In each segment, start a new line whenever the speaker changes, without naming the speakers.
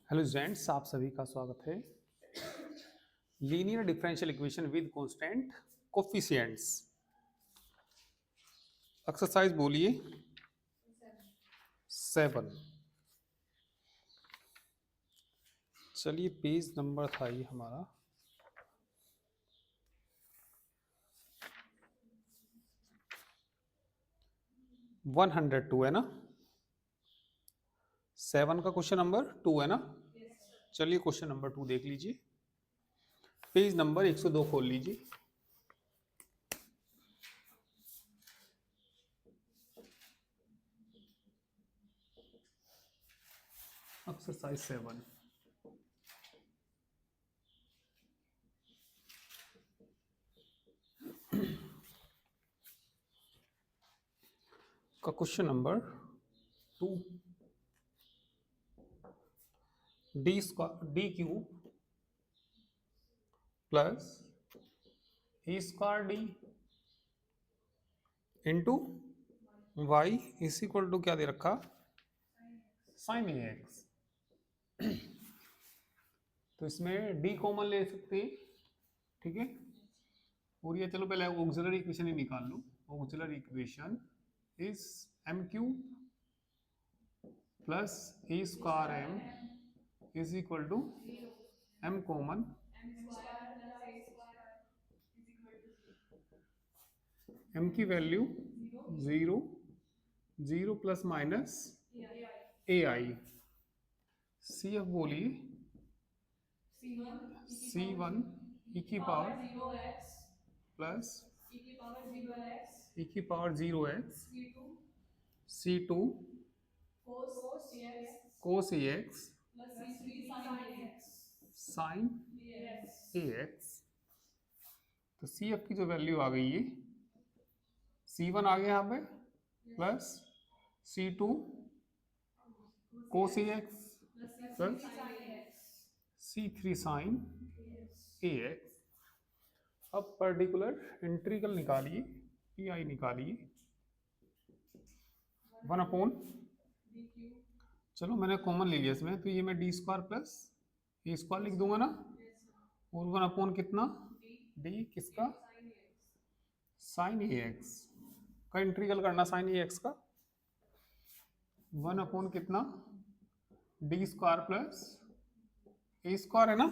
Hello students, आप सभी का स्वागत है। Linear differential equation with constant coefficients. Exercise बोलिए 7। चलिए, पेज नंबर था ये हमारा 102 है ना। 7 का क्वेश्चन नंबर 2 है ना। चलिए क्वेश्चन नंबर 2 देख लीजिए। पेज नंबर 102 खोल लीजिए। एक्सरसाइज 7 का question number 2। D cube plus A square D into Y is equal to क्या दे रखा, साइन ए एक्स। तो इसमें डी कॉमन ले सकते हैं, ठीक है। और ये चलो पहले ऑक्सिलरी इक्वेशन ही निकाल लो। Auxiliary equation is M cube plus A square M is equal to M common M की value 0, 0 plus minus A I. C F बोलिए C1 e की पावर प्लस e की power 0x C2 cos ax sine ax। तो C F की जो value आ गई है, C1 आ गया यहाँ पे plus C2 cos ax plus C3 sine ax। अब पर्टिकुलर इंटीग्रल निकालिए, पी आई निकालिए 1/, चलो मैंने कॉमन ले लिया इसमें, तो ये मैं D square plus A square लिख दूंगा ना। और 1/, कितना डी किसका, साइन ए एक्स का इंटीग्रल करना, साइन ए एक्स का 1/, कितना D square plus A square है ना।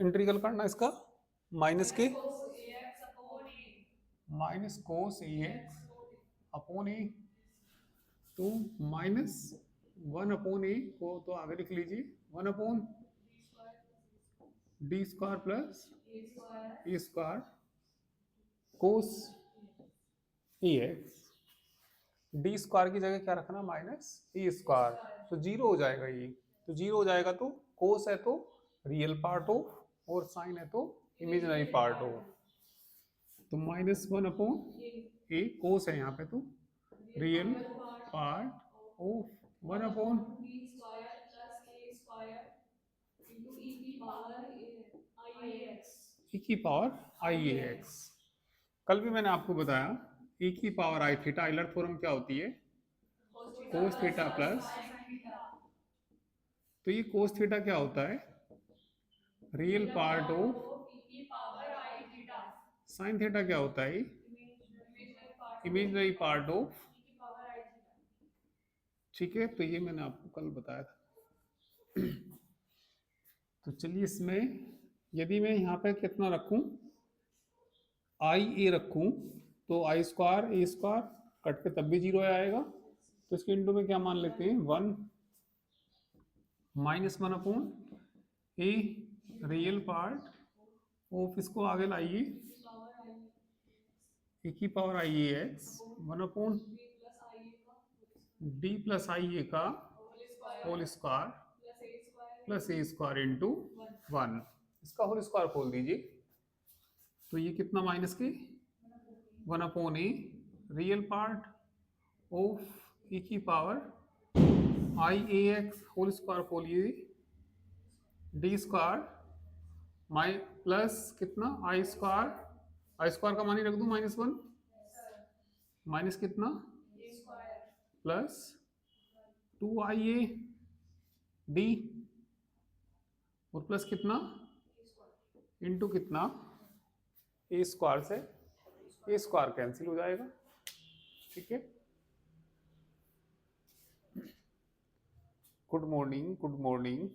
इंटीग्रल करना इसका माइनस के minus cos A x upon ए। तो माइनस 1/, ए को तो आगे लिख लीजिए 1/, D square plus A square cos A X. D square की जगह क्या रखना, माइनस ए स्क्वायर। तो 0 हो जाएगा ये, तो 0 हो जाएगा। तो कोस है तो रियल पार्ट हो, और साइन है तो इमेजिनरी पार्ट हो। तो -1/, ए कोस है यहाँ पे, तो रियल पार्ट ऑफ 1/, e की पावर आई ए एक्स। कल भी मैंने आपको बताया e की पावर आई थीटा, आइलर थ्योरम क्या होती है, कोस थीटा प्लस। तो ये कोस थीटा क्या होता है, real part of sine theta क्या होता है, इमेजिनरी पार्ट ऑफ। ठीक है, तो ये मैंने आपको कल बताया था। तो चलिए, इसमें यदि मैं यहाँ पे कितना रखूं, आई ए रखूं, तो आई स्क्वायर ए स्क्वायर कट के तब भी 0 आएगा। तो इसके इंटू में क्या मान लेते हैं, 1 -1/, ए रियल पार्ट ऑफ, इसको आगे लाइए ए की power I A x 1/, D plus I A का whole square plus A square into 1। इसका होल स्क्वायर खोल दीजिए, तो ये कितना माइनस के 1/, ए रियल पार्ट ऑफ ई की power I A x whole square खोलिए, डी स्क्वायर माइ प्लस कितना आई स्क्वायर का मान ही रख दूं -1, माइनस कितना प्लस 2IA डी और प्लस कितना इंटू कितना ए स्क्वायर से ए स्क्वायर कैंसिल हो जाएगा। ठीक है, गुड मॉर्निंग गुड मॉर्निंग।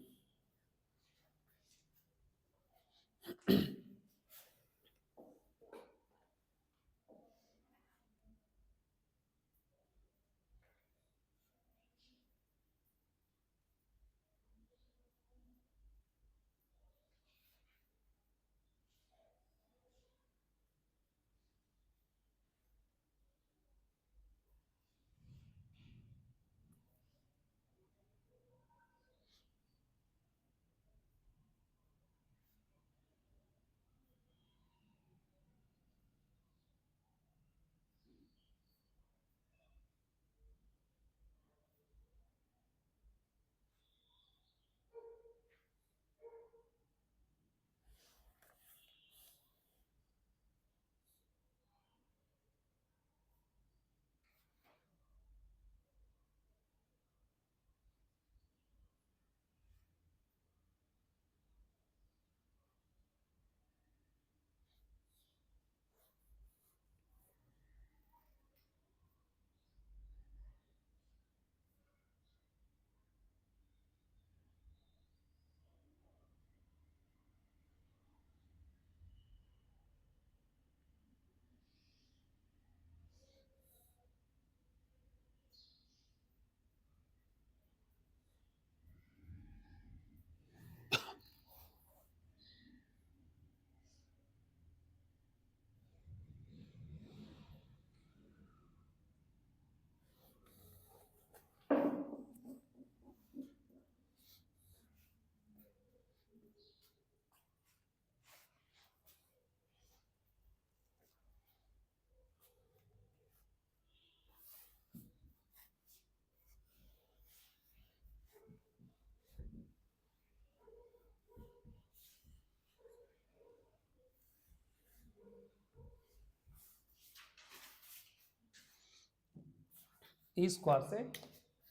ए स्क्वायर से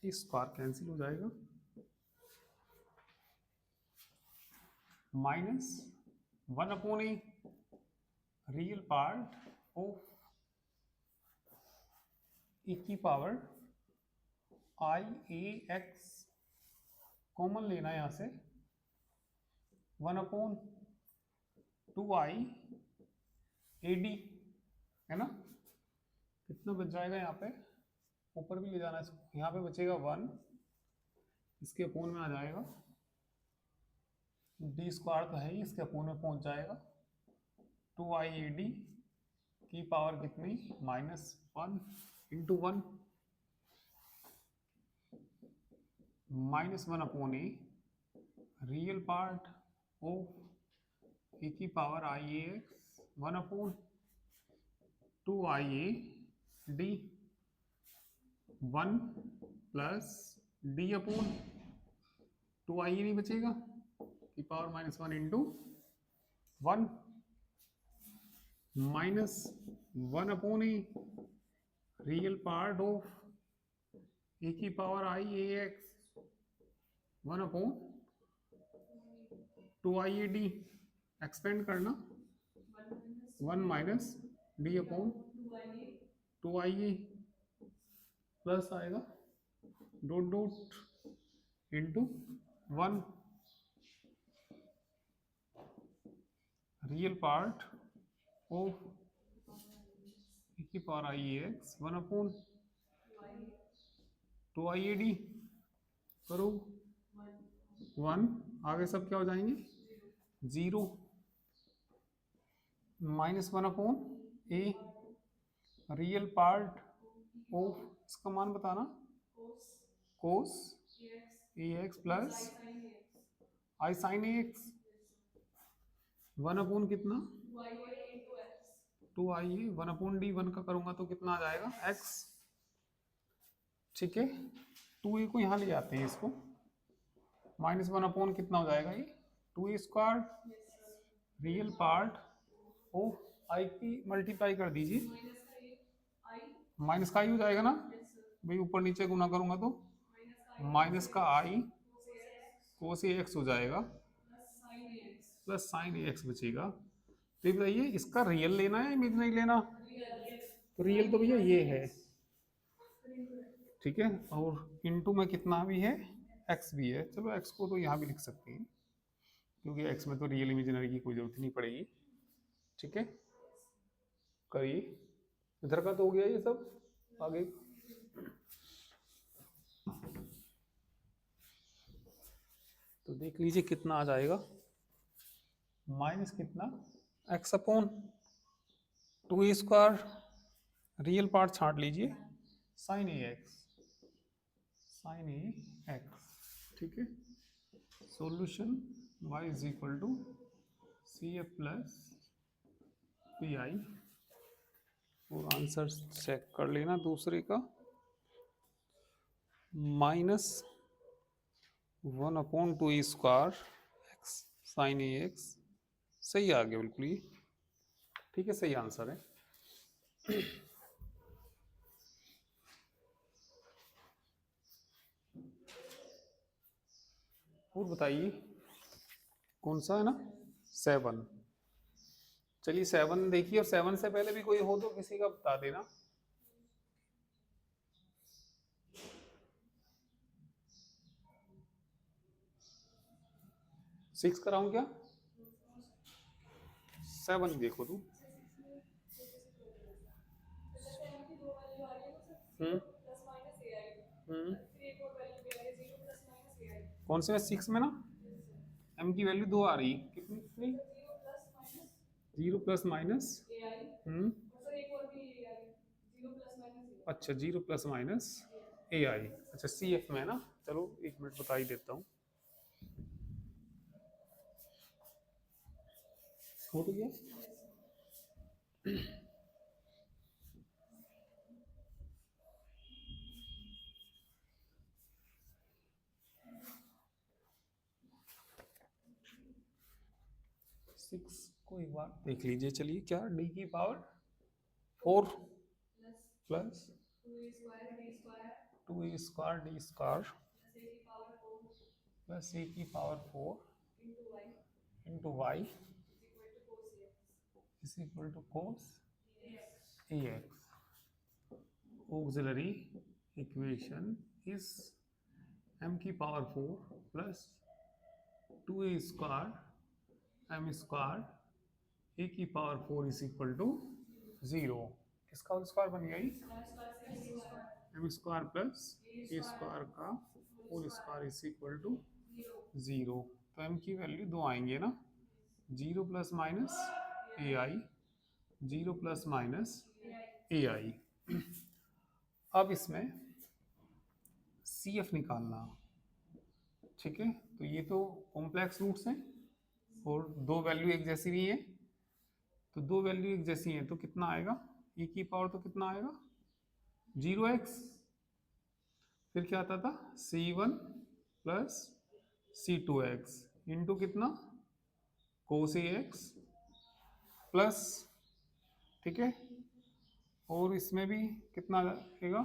ए स्क्वायर कैंसिल हो जाएगा, minus 1/a real part of e की power I A x, common लेना है यहाँ से 1/2i ए डी, है ना। कितना बच जाएगा यहाँ पे, ऊपर भी ले जाना है इसको, यहाँ पे बचेगा 1, इसके अपोन में आ जाएगा, डी स्क्वायर तो है ही, इसके अपोन में पहुंच जाएगा 2i ए डी की पावर कितनी -1 into 1 -1/a real part of A की power I A X 1/2i A D 1 plus D upon 2i A नहीं बचेगा की power -1 into 1 -1/a real part of A की power I A X 1/2i A D, expand करना 1 minus D upon 2i A plus आएगा dot dot into 1 real part of e की power I X 1/2i A D, करो 1, आगे सब क्या हो जाएंगे 0, -1/a रियल पार्ट ऑफ, इसका मान बताना कोस A x plus I sign A x 1/, कितना 2i ए, 1/d, 1 का करूंगा तो कितना आ जाएगा x। ठीक है, 2a को यहाँ ले आते हैं, इसको -1/, कितना हो जाएगा ये 2a square real part of I की मल्टीप्लाई कर दीजिए, माइनस का आई हो जाएगा ना भाई, ऊपर नीचे गुना करूंगा तो माइनस का आई कोस ए एक्स हो जाएगा प्लस साइन ए एक्स बचेगा। तो ये बताइए इसका रियल लेना है इमेजिनरी लेना? तो रियल तो भैया ये है, ठीक है, और इनटू में कितना भी है, एक्स भी है। चलो एक्स को तो यहाँ भी लिख सकते हैं क्योंकि एक्स में तो रियल इमेजिनरी की कोई जरूरत नहीं पड़ेगी। ठीक है, करिए, इधर का तो हो गया ये सब। आगे तो देख लीजिए कितना आ जाएगा, माइनस कितना, X upon two A square, real part छांट लीजिए, sine A X, sine A X. ठीक है, solution y is equal to C F plus P I. और आंसर चेक कर लेना दूसरे का, minus 1/2 A square X sine A X. सही आ गया बिल्कुल ये, ठीक है, सही आंसर है। और बताइए कौन सा है ना, 7। चलिए 7 देखिए, और 7 से पहले भी कोई हो तो किसी का बता देना। सिक्स कराऊं क्या? 7 देखो तू। हम्म हम्म कौन से में? 6 में ना m की वैल्यू 2 आ रही, कितनी कितनी? 0 प्लस माइनस। हम्म अच्छा, 0 प्लस माइनस ए आई। अच्छा सी एफ में है ना, चलो 1 मिनट बता ही देता हूँ। हो तो गया। सिक्स को एक बार देख लीजिए, चलिए क्या, डी की power 4 plus 2a² D square plus A की power 4 into Y is equal to cos A X. Auxiliary equation is m की power 4 plus 2a² m square A की पावर 4 इज इक्वल टू 0। इसका whole square बन गया m square plus A square का whole square is equal to 0। तो m की value 2 आएंगे ना, 0 plus minus A I, 0 plus minus A I. अब इसमें सी एफ निकालना, ठीक है, तो ये तो कॉम्प्लेक्स रूट्स हैं और दो वैल्यू एक जैसी नहीं है, तो दो वैल्यू एक जैसी हैं तो कितना आएगा, e की पावर तो कितना आएगा 0x, फिर क्या आता था c1 प्लस c2x इंटू कितना cos ax प्लस, ठीक है, और इसमें भी कितना आएगा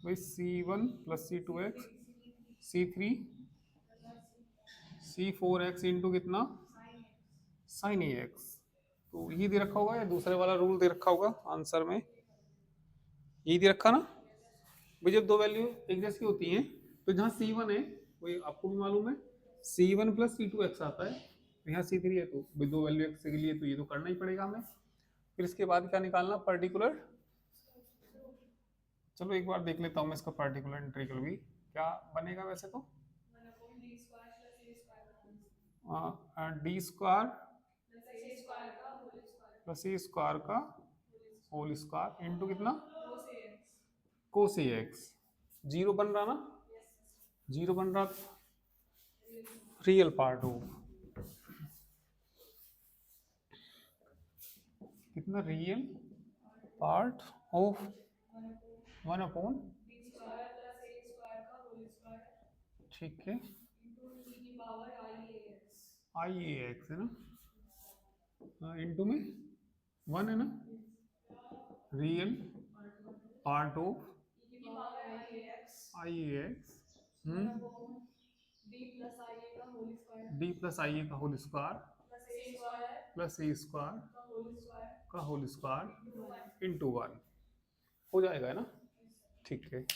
भाई c1 plus c2x c3 c4x into कितना साइन ए एक्स। तो ये दे रखा होगा या दूसरे वाला रूल दे रखा होगा आंसर में, ये दे रखा ना भाई, जब दो वैल्यू एक जैसी होती हैं तो जहाँ c1 है वही आपको भी मालूम है c1 प्लस c2x आता है, तो यहाँ c3 है तो भाई दो वैल्यू x के लिए तो ये तो करना ही पड़ेगा हमें। फिर इसके बाद क्या निकालना, पर्टिकुलर। चलो एक बार देख लेता हूँ मैं इसका पर्टिकुलर इंटीग्रल भी क्या बनेगा वैसे तो, D square plus A square का होल स्क्वायर इंटू कितना कोस ए एक्स। जीरो बन रहा ना, जीरो बन रहा, रियल पार्ट हो कितना, रियल पार्ट ऑफ 1/, ठीक है, आई ए एक्स है ना, इंटू में 1 है ना, real part of I A X D plus I A का whole square plus A square का होल स्क्वायर इंटू वन हो जाएगा ना। ठीक है।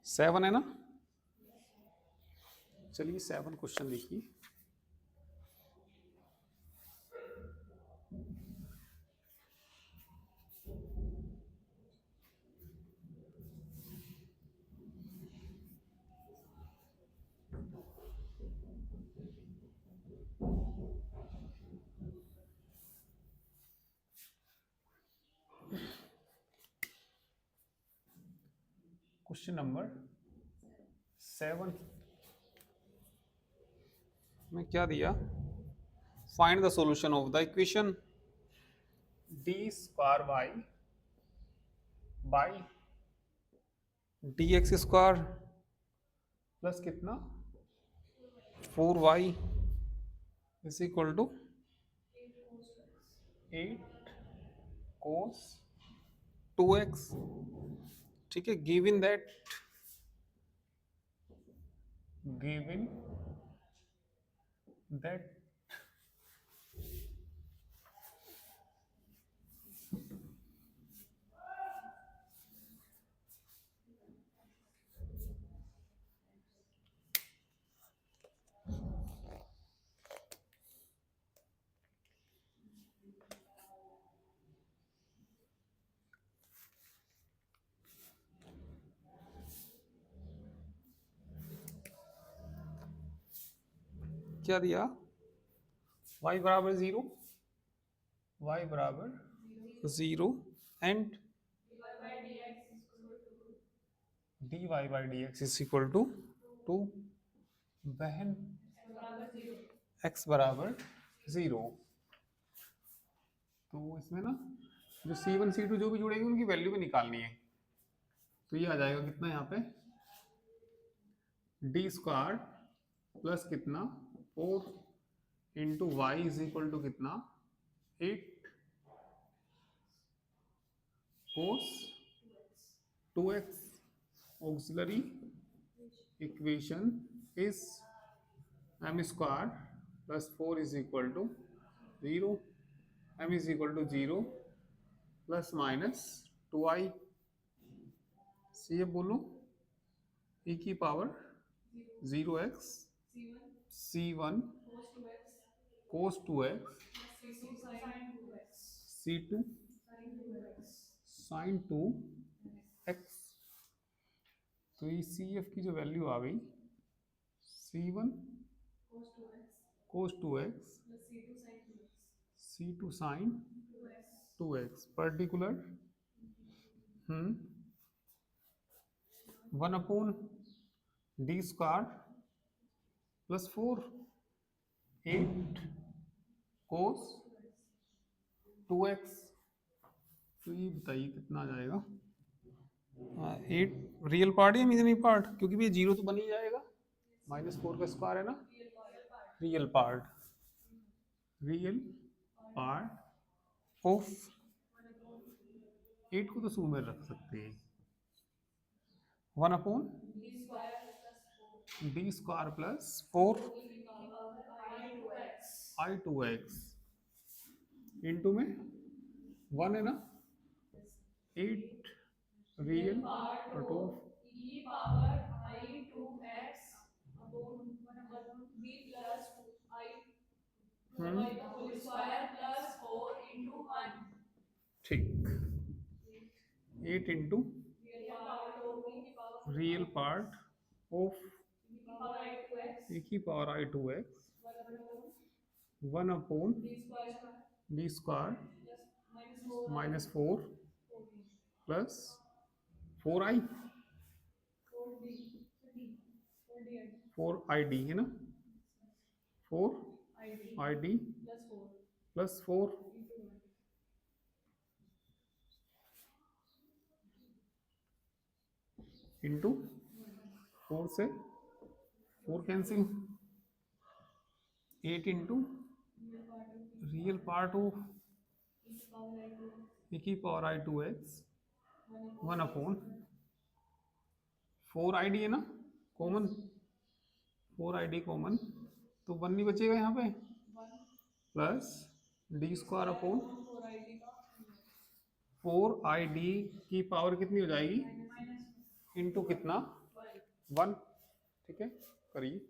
7 है ना। चलिए 7 क्वेश्चन देखिए। क्वेश्चन नंबर 7 में क्या दिया, find the solution of the equation D square Y by D x square plus कितना 4y is equal to 8 cos 2x। ठीक है, गिवन दैट क्या दिया, y बराबर 0, y बराबर 0 and dy by D X is equal to 2 when x बराबर 0। तो इसमें ना जो C1 C2 जो भी जुड़ेंगे उनकी वैल्यू भी निकालनी है। तो ये आ जाएगा कितना यहाँ पे डी स्क्वायर प्लस कितना 4 into Y is equal to कितना 8 cos 2x। Auxiliary equation is m square plus 4 is equal to 0, m is equal to 0 plus minus 2i। C ये बोलो e की power 0x c1 cos 2x c2 sin 2x। तो ये C F की जो value आ गई c1 cos 2x c2 sin 2x particular 1 upon D square plus 4 8 cos 2x। तो ये बताइए कितना आ जाएगा, 8 रियल पार्ट या इमेजिनरी पार्ट, क्योंकि ये 0 तो बन ही जाएगा, -4 का स्क्वायर है ना। रियल पार्ट ऑफ 8 को तो शुरू में रख सकते हैं 1 upon D square plus 4 i2x into में 1 है ना 8 रियल पार्ट ऑफ ठीक 8 into real part of e की power i2x 1 upon D square -4 plus 4i 4id है ना। 4 ID प्लस 4 इंटू 4 से 4 cancel 8 into real part of e की power I two X 1/4 ID है ना कॉमन 4 ID कॉमन तो 1 नहीं बचेगा यहाँ पे plus D square upon 4ID की पावर कितनी हो जाएगी इंटू कितना 1 ठीक है करिए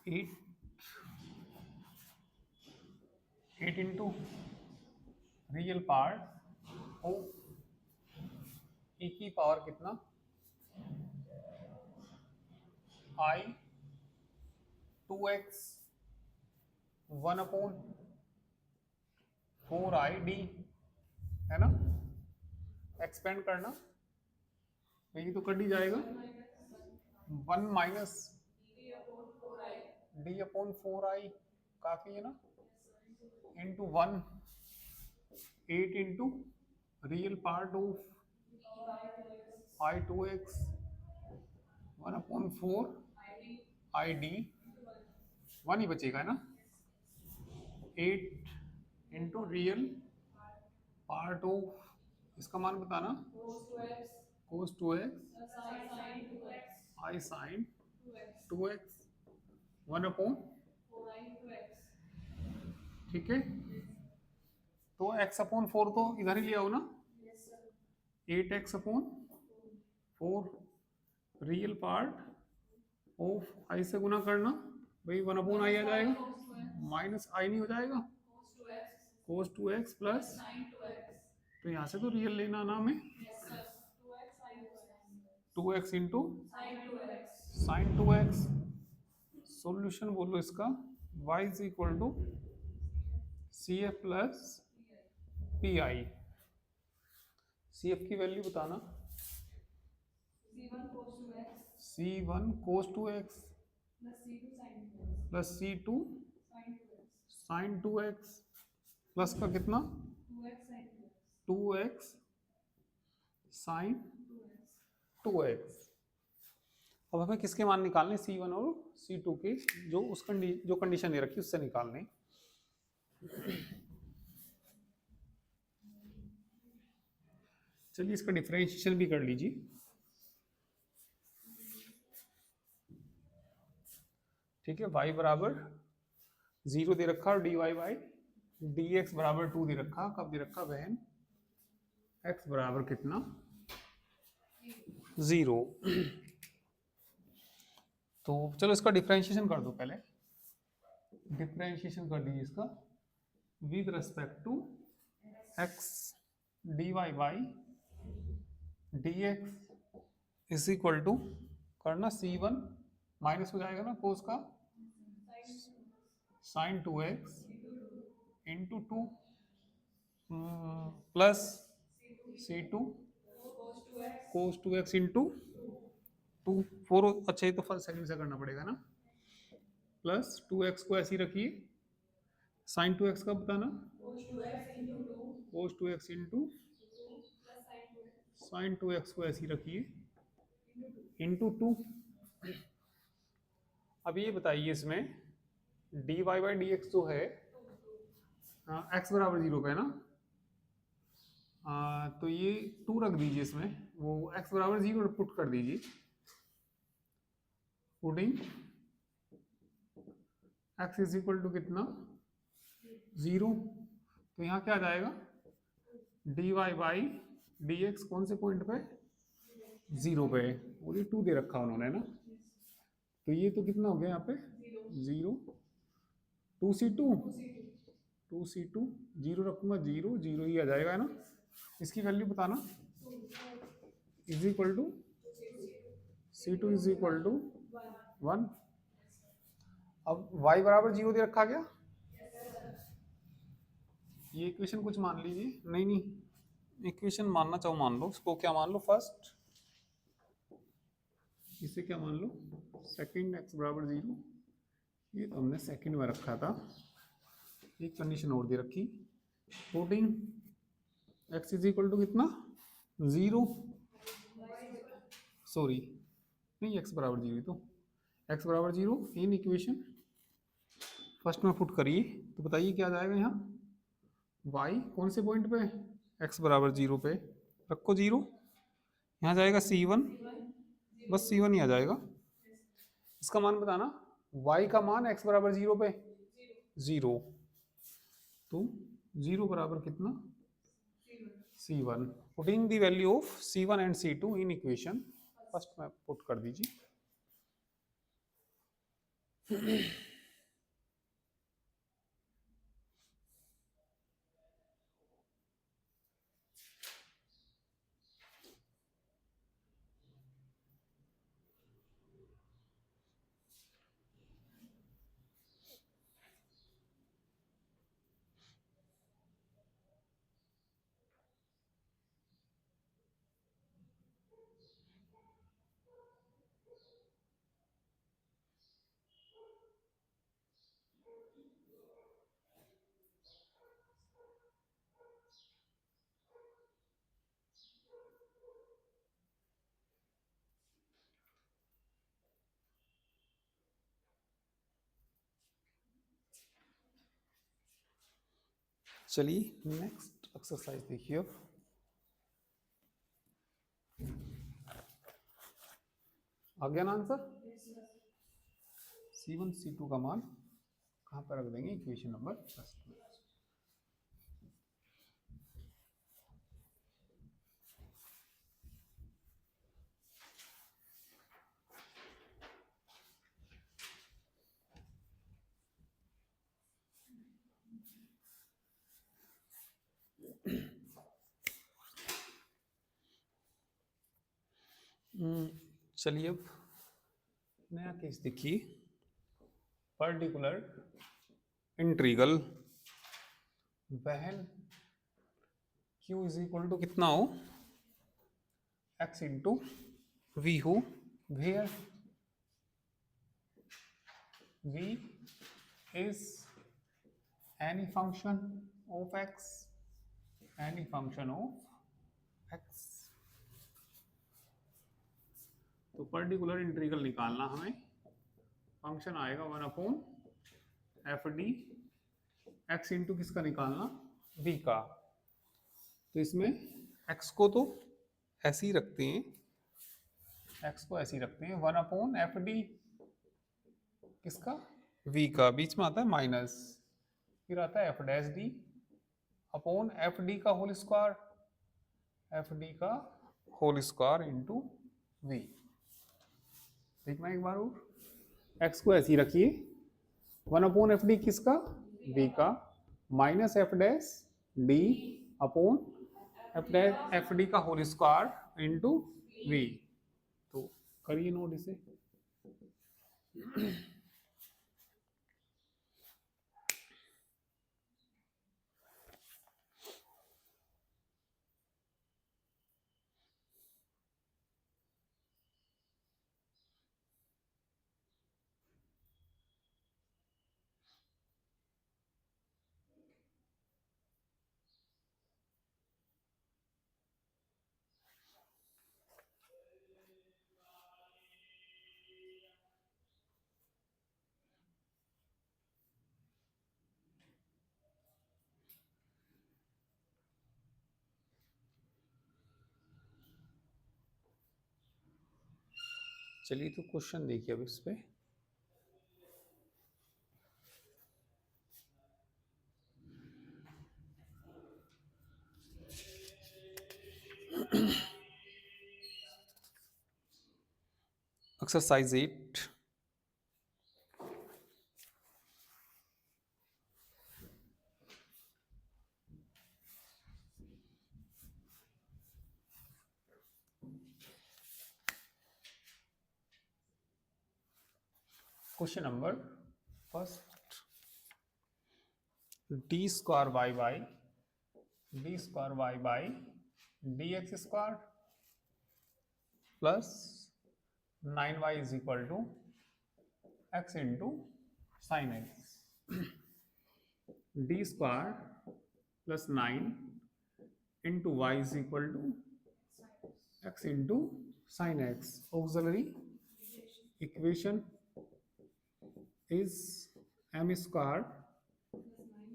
8 इंटू रियल पार्ट ओ ई की पावर कितना आई 2x 1/4ID है ना एक्सपेंड करना यही तो कट ही जाएगा 1 माइनस D/4I काफी है ना into 1 8 into real part of I2x 1/4ID 1 ही बचेगा है ना 8 इंटू रियल पार्ट ऑफ इसका मान बताना cos 2x I sin 2x 1/, ठीक है तो x/4 तो इधर ही ले आओ ना 8x/4 रियल पार्ट ऑफ आई से गुना करना भाई 1/i आ जाएगा माइनस आई नहीं हो जाएगा cos 2x प्लस तो यहाँ से तो रियल लेना ना हमें 2x into sine 2x solution बोलो इसका y is equal to CF plus PI CF की वैल्यू बताना C1 cos 2x plus C2 sin 2x plus का कितना 2x sin 2x। अब हमें किसके मान निकालने C1 और C2 के, जो उस जो कंडीशन दे रखी उससे निकालने। चलिए इसका डिफरेंशिएशन भी कर लीजिए। ठीक है, y बराबर 0 दे रखा और dy बाई dx बराबर 2 दे रखा। कब दे रखा बहन? x बराबर कितना 0। तो चलो इसका डिफरेंशिएशन कर दो। पहले डिफरेंशिएशन कर दीजिए इसका with respect to x dy by dx is equal to करना C1 माइनस हो जाएगा ना कोस का sin 2x into 2 plus C2 cos 2x into 2 4। अच्छा ये तो फर्स्ट सेकंड से करना पड़ेगा ना। प्लस 2x को ऐसी रखिए, sin 2x का बताना cos 2x into sin 2x को ऐसी रखिए इंटू 2। अब ये बताइए इसमें dy बाई dx जो है x बराबर 0 पे है ना, तो ये 2 रख दीजिए इसमें, वो x बराबर 0 पुट कर दीजिए। Putting x is equal to कितना 0, तो यहाँ क्या आ जाएगा dy बाई dx कौन से पॉइंट पे 0 पे, और ये 2 दे रखा उन्होंने ना, तो ये तो कितना हो गया यहाँ पे 0 2c2 0 रखूंगा 0 0 ही आ जाएगा है ना। इसकी वैल्यू बताना is equal to C2 is equal to 1। अब y बराबर 0 दे रखा गया, ये इक्वेशन कुछ मान लीजिए। नहीं इक्वेशन मानना चाहो मान लो, उसको क्या मान लो फर्स्ट, इसे क्या मान लो सेकंड x बराबर 0, ये तो हमने सेकंड में रखा था। एक कंडीशन और दे रखी, putting x is equal to कितना 0, सॉरी नहीं x बराबर 0, तो x बराबर 0 इन इक्वेशन फर्स्ट में पुट करिए, तो बताइए क्या आ जाएगा यहाँ y कौन से पॉइंट पे x बराबर 0 पे रखो 0, यहाँ जाएगा C1, बस C1 ही आ जाएगा। इसका मान बताना y का मान x बराबर 0 पे 0, तो 0 बराबर कितना C1। Putting the value of C1 and C2 in equation first में पुट कर दीजिए। चलिए नेक्स्ट एक्सरसाइज देखिए। अब आ गया ना आंसर। C1 C2 का मान कहाँ पर रख देंगे इक्वेशन नंबर फर्स्ट में। चलिए अब नया केस देखिए, पर्टिकुलर इंटीग्रल वहन q इज इक्वल टू कितना हो x इंटू v हो, where v is any function of x, any function of x। तो पर्टिकुलर इंटीग्रल निकालना हमें, फंक्शन आएगा 1/f(d) x इंटू किसका निकालना, v का। तो इसमें x को तो ऐसे ही रखते हैं, x को ऐसे ही रखते हैं 1/f(d) किसका, v का, बीच में आता है माइनस, फिर आता है f'(d) अपॉन f(d) का होल स्क्वायर, f(d) का होल स्क्वायर इंटू v। देखना एक बार और, x को ऐसे ही रखिए 1/f(d) किसका, v का, माइनस f'(d) अपॉन f'(d) का होल स्क्वायर इंटू v। तो करिए नोट इसे। चलिए तो क्वेश्चन देखिए अब इस पे। Exercise 8, question number first, d square Y by D x square plus 9y is equal to x into sine x. D square plus 9 into Y is equal to x into sine x. Auxiliary equation is m square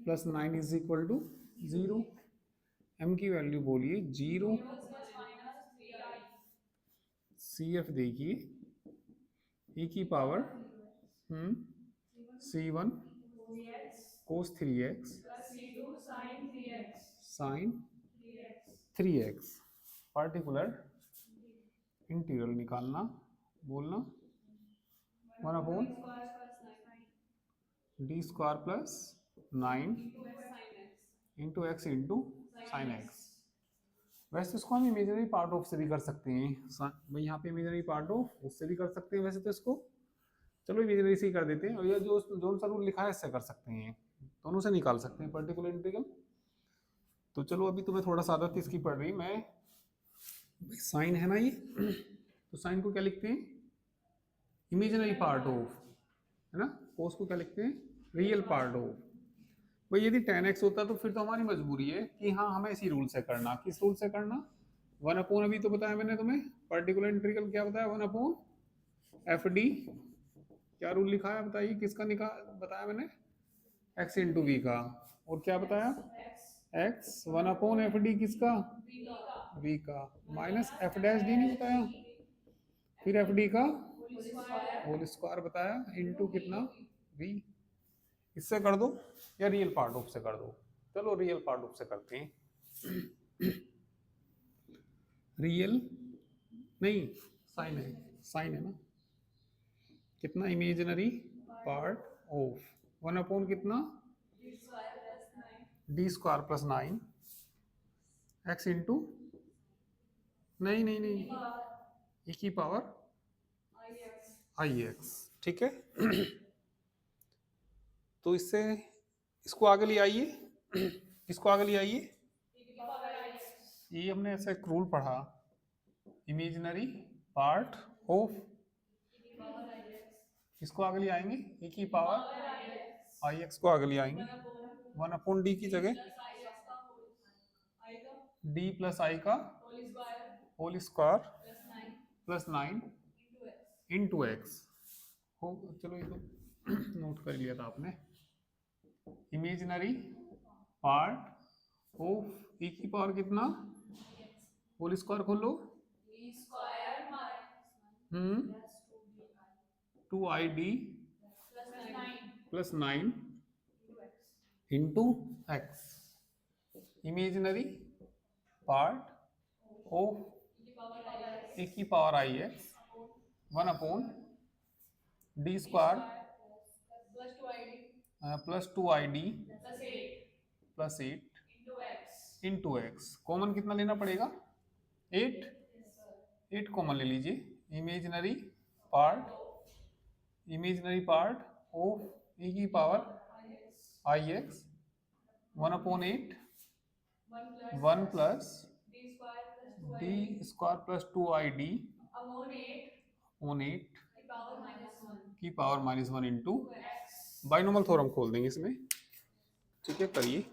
plus 9 is equal to 0। m की value बोलिए 0, cf देखिए e की power c1 cos 3x sin 3x। Particular integral निकालना, बोलना 1/, D square plus 9 into x into sine x. वैसे इसको हम imaginary part of से भी कर सकते हैं भाई, यहाँ पे इमेजिनरी पार्ट ऑफ उससे भी कर सकते हैं वैसे तो इसको, चलो इमेजिनरी से ही कर देते हैं। और ये जो सा रूल लिखा है इससे कर सकते हैं, दोनों से निकाल सकते हैं पर्टिकुलर इंटीग्रल। तो चलो अभी तुम्हें थोड़ा सा आदत इसकी पड़ रही, मैं साइन है ना ये, तो साइन को क्या लिखते हैं, इमेजिनरी पार्ट ऑफ, है ना। कोस को क्या लिखते हैं, रियल पार्ट ऑफ। भाई यदि 10x होता तो फिर तो हमारी मजबूरी है कि हाँ हमें इसी रूल से करना। किस रूल से करना, 1/, अभी तो बताया मैंने तुम्हें पर्टिकुलर इंटीग्रल क्या बताया, 1/f(d), क्या रूल लिखा है बताइए, किसका बताया मैंने, x इंटू वी का, और क्या बताया x 1/f(d) किसका, v का, माइनस f'(d) नहीं बताया, फिर f(d) का होल स्क्वायर बताया इंटू कितना, v। इससे कर दो या रियल पार्ट ऑफ से कर दो, चलो रियल पार्ट ऑफ से करते हैं। रियल नहीं, साइन है, साइन है ना, कितना, इमेजिनरी पार्ट ऑफ 1/, कितना, D square plus 9 x into, नहीं नहीं नहीं, e की पावर आई एक्स, ठीक है। तो इससे इसको आगे ले आइए, इसको आगे ले आइए, ये हमने ऐसा एक रूल पढ़ा, इमेजिनरी पार्ट ऑफ, इसको आगे ले आएंगे e की पावर आई एक्स को आगे ले आएंगे, 1/d की जगह d प्लस आई का whole square plus 9 into X हो। चलो ये तो नोट कर लिया था आपने। इमेजिनरी पार्ट ऑफ e की पावर कितना, होल स्क्वायर खोलो, hmm 2id plus 9 into X. Imaginary part of e की power I X 1/d square plus 2id plus 8 into X. Common कितना लेना पड़ेगा, 8, 8 कॉमन ले लीजिए। इमेजिनरी पार्ट ऑफ e की power I X 1/8 1 plus D square plus 2id on 8 की power -1 into binomial theorem खोल देंगे इसमें। ठीक है, करिए।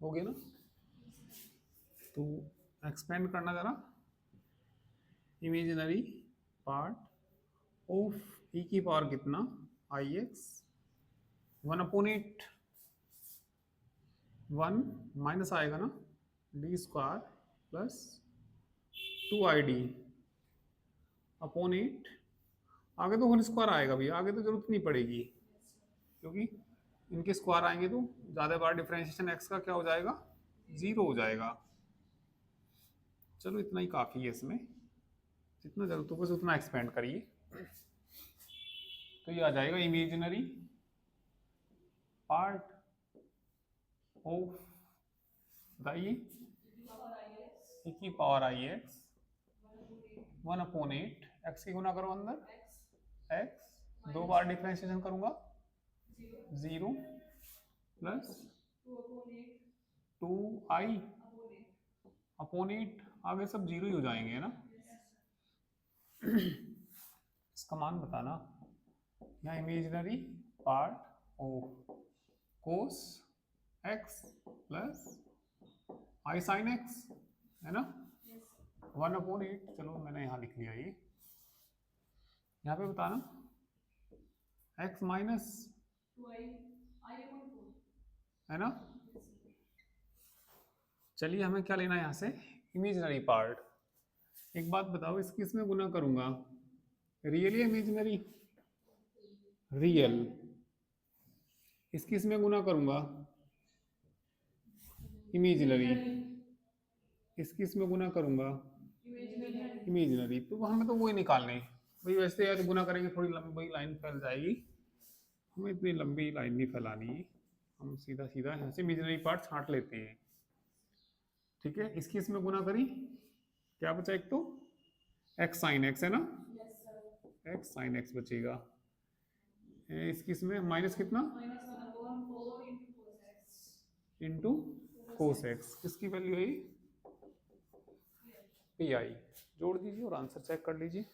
हो गया ना, तो एक्सपेंड करना जरा। इमेजिनरी पार्ट ऑफ e की पावर कितना आई एक्स 1/8 1 माइनस आएगा ना D square plus 2id upon 8। आगे तो होल स्क्वायर आएगा भैया, आगे तो जरूरत नहीं पड़ेगी क्योंकि इनके स्क्वायर आएंगे तो ज़्यादा बार डिफरेंशिएशन एक्स का क्या हो जाएगा, 0 हो जाएगा। चलो इतना ही काफ़ी है इसमें, जितना जरूरत हो बस उतना एक्सपेंड करिए। तो ये आ जाएगा इमेजिनरी पार्ट ऑफ बताइए e की पावर आई एक्स 1/8 एक्स की गुना करो अंदर एक्स 2 बार डिफरेंशिएशन करूंगा 0 प्लस 2i अपॉन 8 आगे सब 0 ही हो जाएंगे है ना। इसका मान बताना। यहाँ imaginary part of cos x plus I sine x है ना 1/8। चलो मैंने यहाँ लिख लिया ये यहाँ पे बताना x माइनस है ना। चलिए हमें क्या लेना है यहाँ से, इमेजिनरी पार्ट। एक बात बताओ, इसकी इसमें गुना करूंगा, रियल या इमेजिनरी? रियल। इसकी इसमें गुना करूंगा, इमेजिनरी। इसकी इसमें गुना करूंगा, इमेजिनरी। तो हमें तो वही निकालने हैं भाई। वैसे यार गुना करेंगे थोड़ी लंबी लाइन फैल जाएगी, हमें इतनी लंबी लाइन नहीं फैलानी है। हम सीधा सीधा यहाँ से इमेजिनरी पार्ट छांट लेते हैं। ठीक है, इसकी इसमें गुना करी, क्या बचा? एक तो एक्स साइन एक्स है ना, एक्स साइन एक्स बचेगा। इसकी इसमें माइनस कितना, इंटू कोस एक्स। किसकी वैल्यू है? P I. जोड़ दीजिए और आंसर चेक कर लीजिए।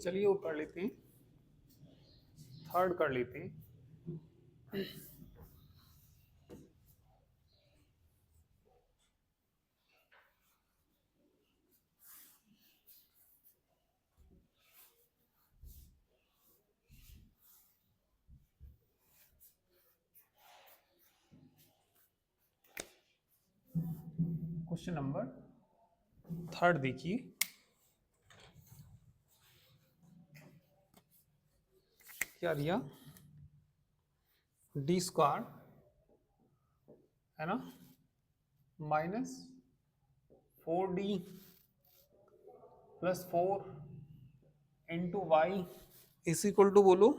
चलिए वो कर लेते हैं, थर्ड कर लेते हैं। क्वेश्चन नंबर थर्ड देखिए, क्या दिया? डी स्क्वायर है ना, minus 4d plus 4 into Y is equal to बोलो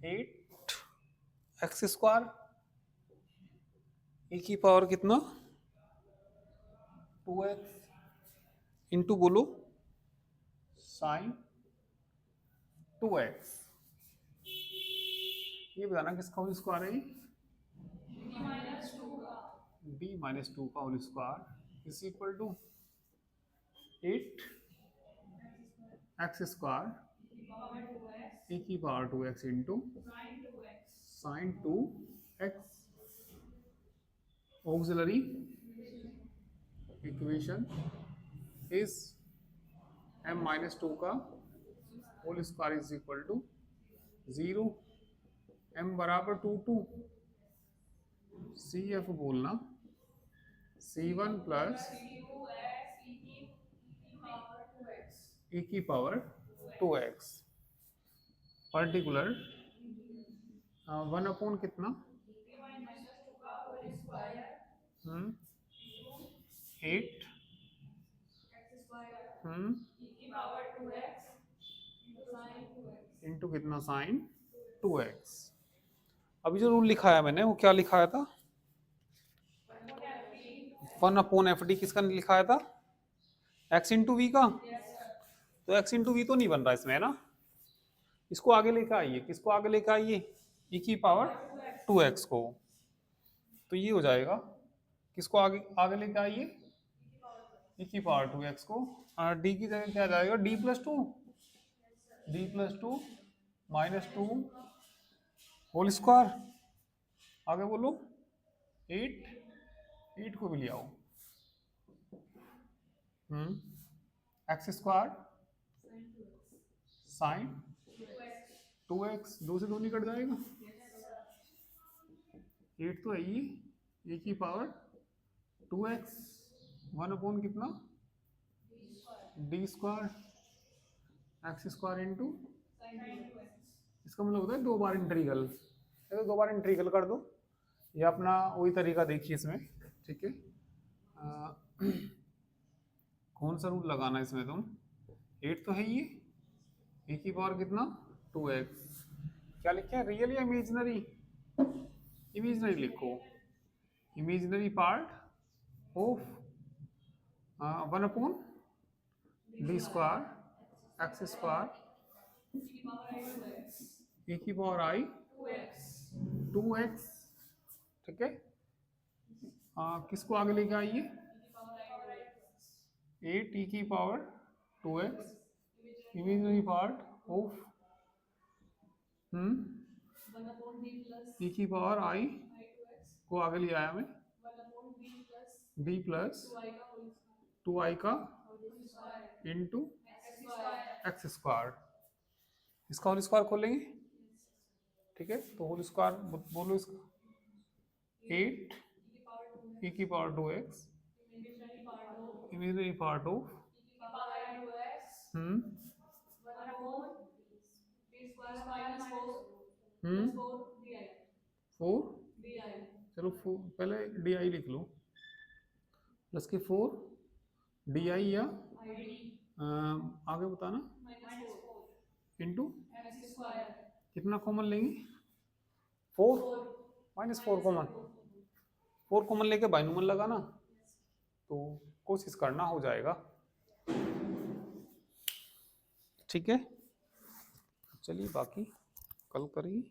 8 एक्स स्क्वायर ए की पावर कितना 2x इंटू बोलो साइन 2x। ये बताना किसका होल स्क्वायर है? d माइनस टू का whole square is equal to 8 X square A की power 2x into sine 2x। Auxiliary equation is m minus two का whole square is equal to 0। m बराबर 2 C F बोलना c1 plus e की power 2x particular 1 कितना 8 into कितना sign 2x। अभी जो rule लिखाया मैंने वो क्या लिखाया था? 1/FD किसका लिखाया था? x इंटू वी का। तो x इंटू वी तो नहीं बन रहा इसमें है ना, इसको आगे लेकर आइए। किसको आगे लेकर आइए? e की पावर 2x को। तो ये हो जाएगा, किसको आगे आगे लेकर आइए? e की पावर 2x को। d की जगह क्या जाएगा? d plus two minus 2 whole square. आगे बोलो 8 को भी ले आओ। एक्स स्क्वायर साइन 2x, 2 से 2 नहीं कट जाएगा। 8 तो है ही, ए की पावर 2x 1 कितना D square X square into, इसका मतलब होता है 2 बार इंटीग्रल। तो 2 बार इंटीग्रल कर दो, ये अपना वही तरीका देखिए इसमें। ठीक है, कौन सा रूल लगाना है इसमें? तुम 8 तो है ये, ए की पावर कितना 2x। क्या लिखे रियल या इमेजिनरी? इमेजिनरी लिखो। Imaginary part of 1 d square X square A की पावर आई 2x। ठीक है, किसको आगे लेके आइए? ए टी की power 2x imaginary part of e की पावर आई को आगे ले आया मैं b प्लस 2i का इंटू एक्स स्क्वायर। इसका होल स्क्वायर खोलेंगे। ठीक है, तो होल स्क्वायर बोलो इसका 8 e की power 2x imaginary part of hmm 4। चलो पहले डी आई लिख लो प्लस के 4 डी आई या आगे बताना इंटू कितना कॉमन लेंगे 4 -4 कॉमन 4 कॉमन लेके बाइनोमियल लगाना तो कोशिश करना हो जाएगा। ठीक है, चलिए बाकी कल करेंगे।